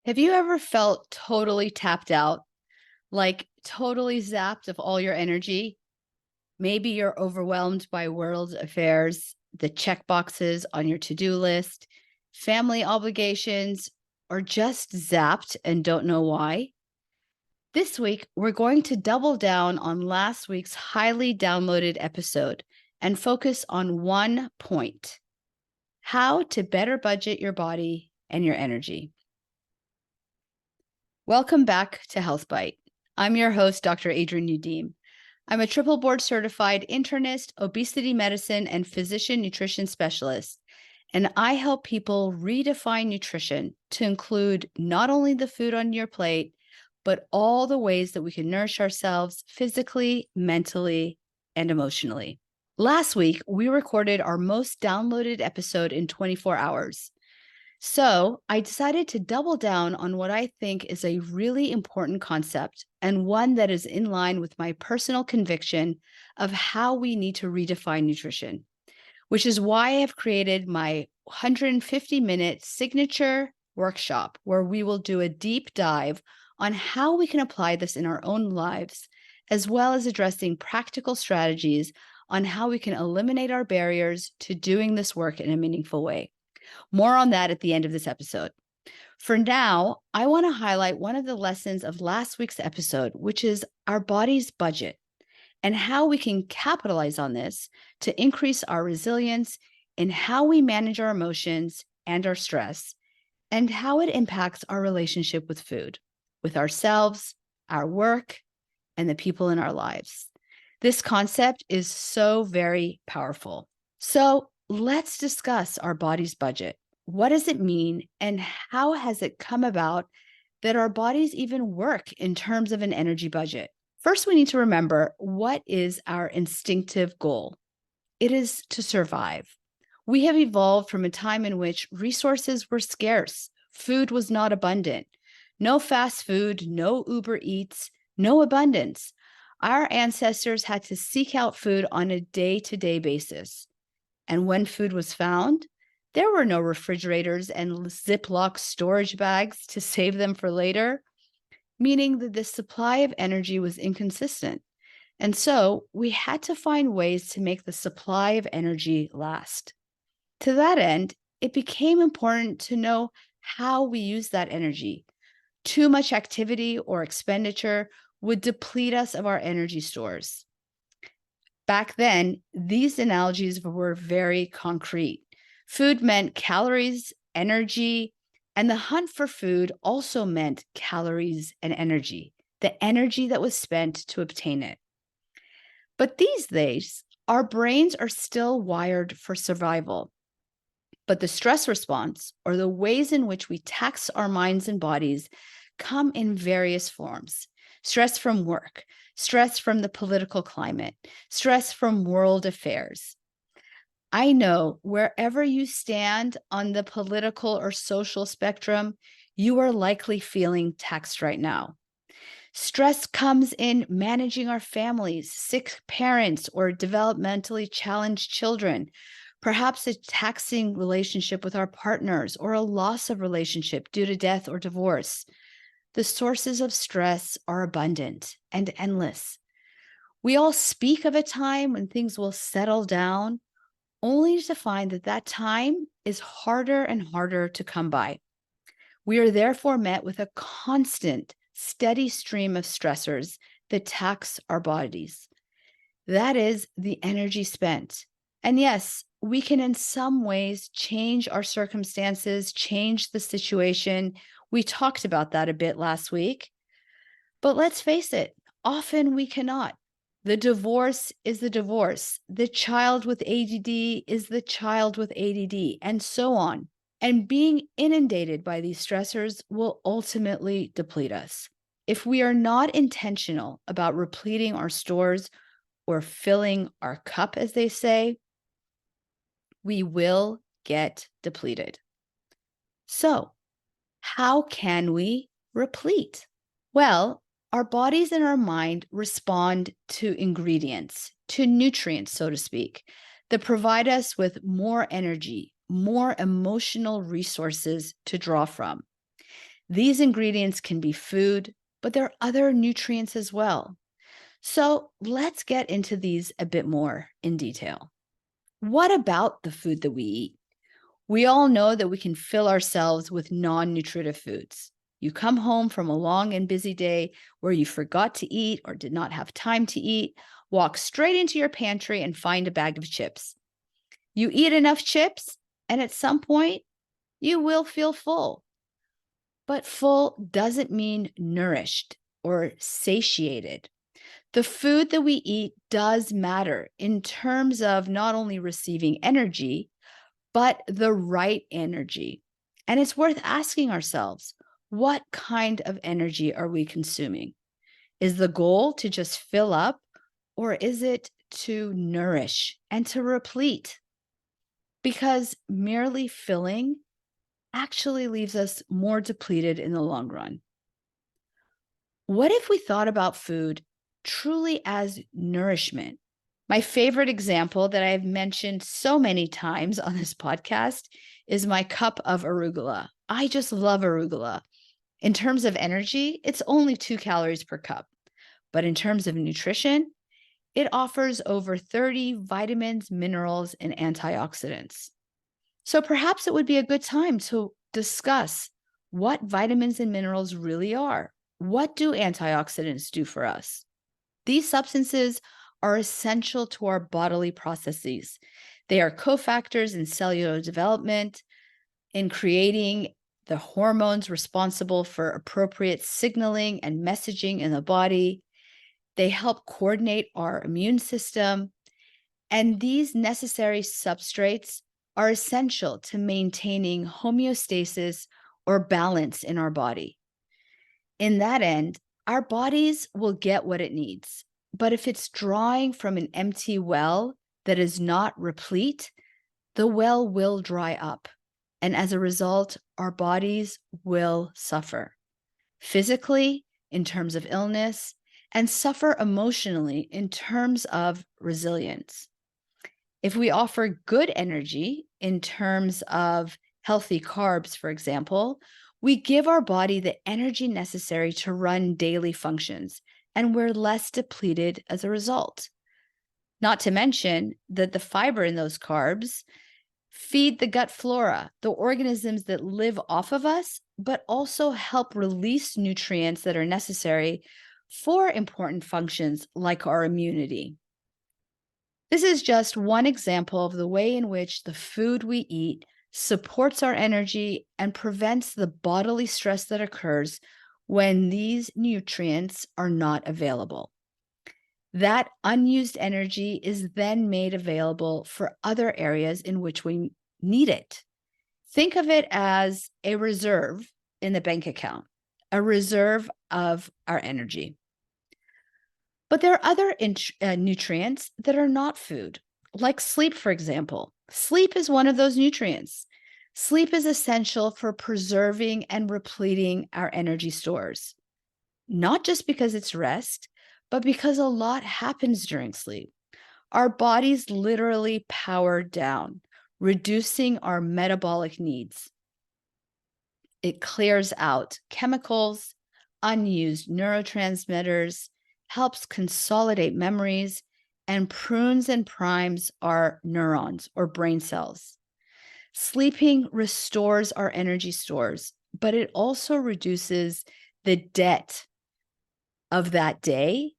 Have you ever felt totally tapped out, like totally zapped of all your energy? Maybe you're overwhelmed by world affairs, the check boxes on your to do list, family obligations, or just zapped and don't know why. This week, we're going to double down on last week's highly downloaded episode and focus on one point: how to better budget your body and your energy. Welcome back to Health Bite. I'm your host, Dr. Adrienne Youdim. I'm a triple board certified internist, obesity medicine, and physician nutrition specialist, and I help people redefine nutrition to include not only the food on your plate, but all the ways that we can nourish ourselves physically, mentally, and emotionally. Last week, we recorded our most downloaded episode in 24 hours. So I decided to double down on what I think is a really important concept and one that is in line with my personal conviction of how we need to redefine nutrition, which is why I have created my 150-minute signature workshop where we will do a deep dive on how we can apply this in our own lives, as well as addressing practical strategies on how we can eliminate our barriers to doing this work in a meaningful way. More on that at the end of this episode. For now, I want to highlight one of the lessons of last week's episode, which is our body's budget and how we can capitalize on this to increase our resilience in how we manage our emotions and our stress, and how it impacts our relationship with food, with ourselves, our work, and the people in our lives. This concept is so very powerful. So let's discuss our body's budget. What does it mean, and how has it come about that our bodies even work in terms of an energy budget? First, we need to remember, what is our instinctive goal? It is to survive. We have evolved from a time in which resources were scarce, food was not abundant, no fast food, no Uber Eats, no abundance. Our ancestors had to seek out food on a day-to-day basis. And when food was found, there were no refrigerators and Ziploc storage bags to save them for later, meaning that the supply of energy was inconsistent. And so we had to find ways to make the supply of energy last. To that end, it became important to know how we use that energy. Too much activity or expenditure would deplete us of our energy stores. Back then, these analogies were very concrete. Food meant calories, energy, and the hunt for food also meant calories and energy, the energy that was spent to obtain it. But these days, our brains are still wired for survival. But the stress response, or the ways in which we tax our minds and bodies, come in various forms. Stress from work, stress from the political climate, stress from world affairs. I know wherever you stand on the political or social spectrum, you are likely feeling taxed right now. Stress comes in managing our families, sick parents, or developmentally challenged children, perhaps a taxing relationship with our partners, or a loss of relationship due to death or divorce. The sources of stress are abundant and endless. We all speak of a time when things will settle down, only to find that that time is harder and harder to come by. We are therefore met with a constant, steady stream of stressors that tax our bodies. That is the energy spent. And yes, we can in some ways change our circumstances, change the situation. We talked about that a bit last week. But let's face it, often we cannot. The divorce is the divorce. The child with ADD is the child with ADD, and so on. And being inundated by these stressors will ultimately deplete us. If we are not intentional about repleting our stores or filling our cup, as they say, we will get depleted. So, how can we replete? Well, our bodies and our mind respond to ingredients, to nutrients, so to speak, that provide us with more energy, more emotional resources to draw from. These ingredients can be food, but there are other nutrients as well. So let's get into these a bit more in detail. What about the food that we eat? We all know that we can fill ourselves with non-nutritive foods. You come home from a long and busy day where you forgot to eat or did not have time to eat, walk straight into your pantry and find a bag of chips. You eat enough chips, and at some point, you will feel full. But full doesn't mean nourished or satiated. The food that we eat does matter in terms of not only receiving energy, but the right energy. And it's worth asking ourselves, what kind of energy are we consuming? Is the goal to just fill up, or is it to nourish and to replete? Because merely filling actually leaves us more depleted in the long run. What if we thought about food truly as nourishment? My favorite example that I've mentioned so many times on this podcast is my cup of arugula. I just love arugula. In terms of energy, it's only 2 calories per cup. But in terms of nutrition, it offers over 30 vitamins, minerals, and antioxidants. So perhaps it would be a good time to discuss what vitamins and minerals really are. What do antioxidants do for us? These substances are essential to our bodily processes. They are cofactors in cellular development, in creating the hormones responsible for appropriate signaling and messaging in the body. They help coordinate our immune system. And these necessary substrates are essential to maintaining homeostasis or balance in our body. In that end, our bodies will get what it needs. But if it's drawing from an empty well that is not replete, the well will dry up. And as a result, our bodies will suffer physically in terms of illness and suffer emotionally in terms of resilience. If we offer good energy in terms of healthy carbs, for example, we give our body the energy necessary to run daily functions, and we're less depleted as a result. Not to mention that the fiber in those carbs feed the gut flora, the organisms that live off of us, but also help release nutrients that are necessary for important functions like our immunity. This is just one example of the way in which the food we eat supports our energy and prevents the bodily stress that occurs when these nutrients are not available. That unused energy is then made available for other areas in which we need it. Think of it as a reserve in the bank account, a reserve of our energy. But there are other nutrients that are not food, like sleep, for example. Sleep is one of those nutrients. Sleep is essential for preserving and repleting our energy stores, not just because it's rest, but because a lot happens during sleep. Our bodies literally power down, reducing our metabolic needs. It clears out chemicals, unused neurotransmitters, helps consolidate memories, and prunes and primes our neurons or brain cells. Sleeping restores our energy stores, but it also reduces the debt of that day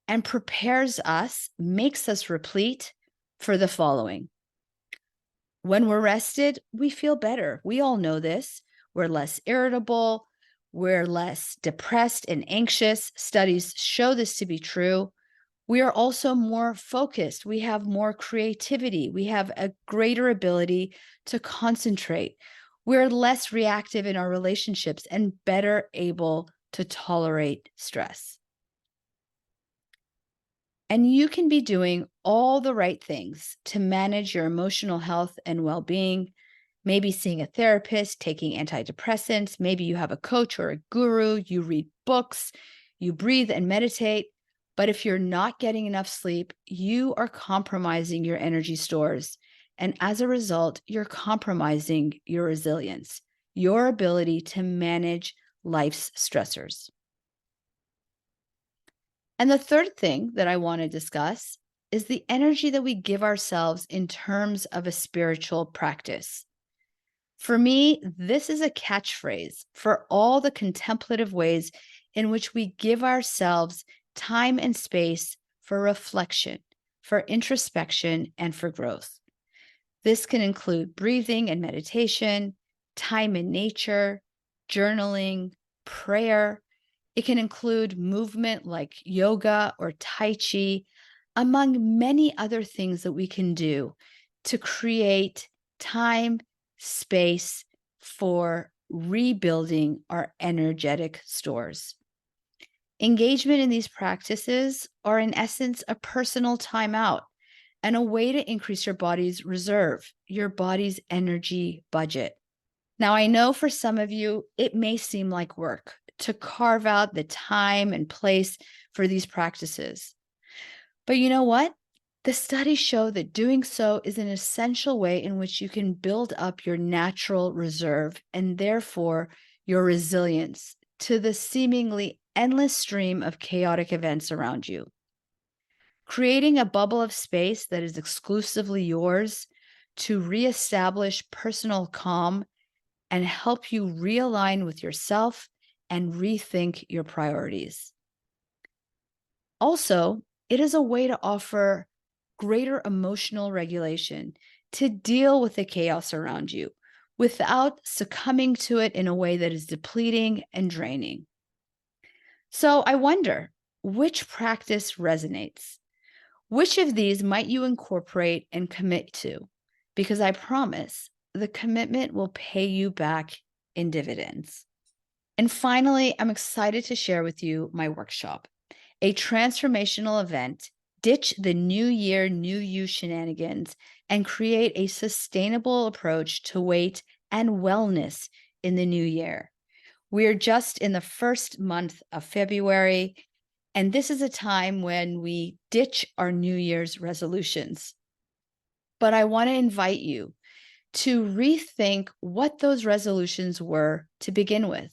and prepares us, makes us replete for the following. When we're rested, we feel better. We all know this. We're less irritable. We're less depressed and anxious. Studies show this to be true. We are also more focused. We have more creativity. We have a greater ability to concentrate. We're less reactive in our relationships and better able to tolerate stress. And you can be doing all the right things to manage your emotional health and well-being. Maybe seeing a therapist, taking antidepressants. Maybe you have a coach or a guru. You read books, you breathe and meditate. But if you're not getting enough sleep, you are compromising your energy stores. And as a result, you're compromising your resilience, your ability to manage life's stressors. And the third thing that I want to discuss is the energy that we give ourselves in terms of a spiritual practice. For me, this is a catchphrase for all the contemplative ways in which we give ourselves time and space for reflection, for introspection, and for growth. This can include breathing and meditation, time in nature, journaling, prayer. It can include movement like yoga or Tai Chi, among many other things that we can do to create time, space for rebuilding our energetic stores. Engagement in these practices are, in essence, a personal timeout and a way to increase your body's reserve, your body's energy budget. Now, I know for some of you, it may seem like work to carve out the time and place for these practices. But you know what? The studies show that doing so is an essential way in which you can build up your natural reserve and therefore your resilience to the seemingly endless stream of chaotic events around you. Creating a bubble of space that is exclusively yours to reestablish personal calm and help you realign with yourself and rethink your priorities. Also, it is a way to offer greater emotional regulation to deal with the chaos around you without succumbing to it in a way that is depleting and draining. So I wonder, which practice resonates? Which of these might you incorporate and commit to? Because I promise the commitment will pay you back in dividends. And finally, I'm excited to share with you my workshop, a transformational event. Ditch the new year, new you shenanigans and create a sustainable approach to weight and wellness in the new year. We're just in the first month of February, and this is a time when we ditch our New Year's resolutions. But I want to invite you to rethink what those resolutions were to begin with.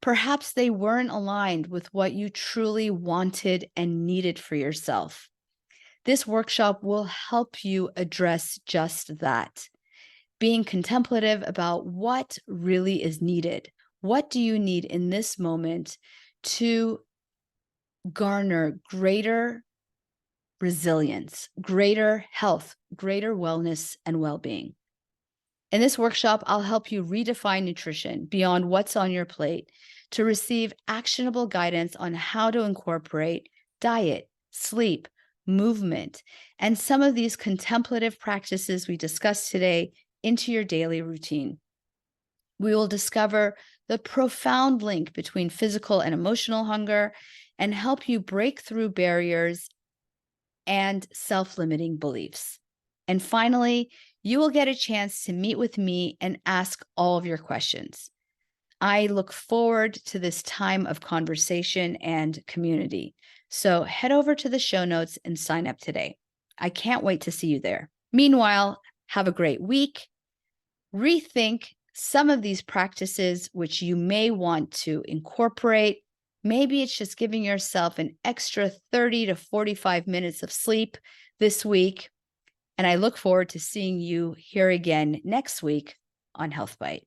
Perhaps they weren't aligned with what you truly wanted and needed for yourself. This workshop will help you address just that, being contemplative about what really is needed. What do you need in this moment to garner greater resilience, greater health, greater wellness, and well-being? In this workshop, I'll help you redefine nutrition beyond what's on your plate to receive actionable guidance on how to incorporate diet, sleep, movement, and some of these contemplative practices we discussed today into your daily routine. We will discover the profound link between physical and emotional hunger and help you break through barriers and self-limiting beliefs. And finally, you will get a chance to meet with me and ask all of your questions. I look forward to this time of conversation and community. So head over to the show notes and sign up today. I can't wait to see you there. Meanwhile, have a great week. Rethink some of these practices which you may want to incorporate. Maybe it's just giving yourself an extra 30 to 45 minutes of sleep this week. And I look forward to seeing you here again next week on Health Bite.